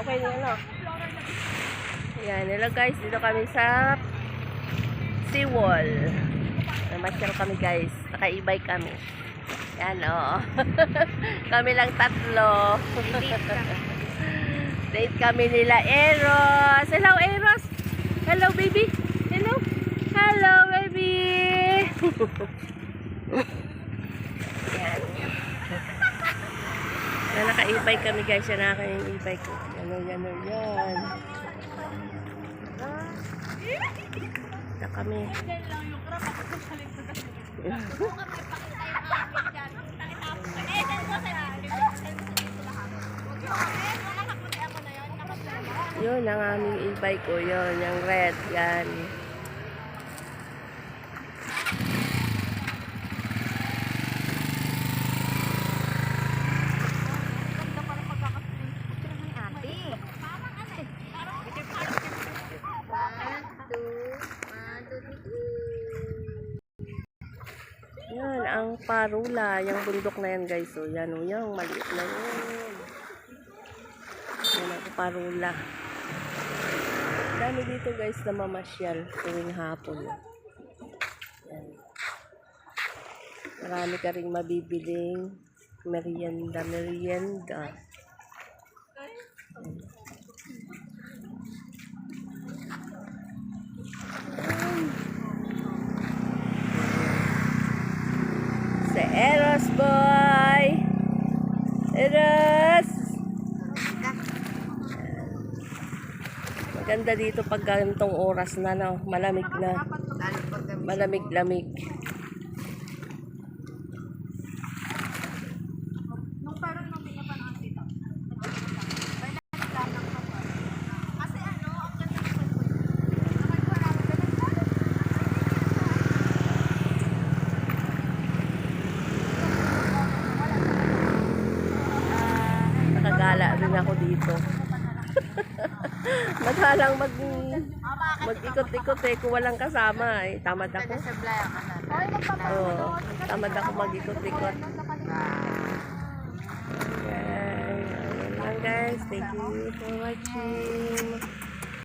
Okay na ano. Yan, hello guys. Dito kami sa seawall. Namasyal kami guys. Naka-e-bike kami. Yan o. Kami lang tatlo. Date kami nila Eros. Hello Eros. Hello baby. Hello. Hello baby. Yan. Naka-e-bike kami guys. Yan naka-e-bike ko. Yan. Na kami. Yun ang aming e-bike ko. Yun, yung red. Yan. Yan, ang Parula. Yung bundok na yan guys. So, yan o, yung maliit na yun. Yan ang Parula. Dami dito guys na mamasyal tuwing hapon. Yan. Marami ka rin mabibiling merienda. Yan. Sa Eros boy. Eros. Maganda dito pag ganitong oras na, no? Malamig na. Malamig-lamig. Nakagala rin ako dito. Madalang mag-ikot-ikot kung walang kasama eh. Tamad ako. Oo, tamad ako mag-ikot-ikot. Okay, ayun lang guys. Thank you for watching.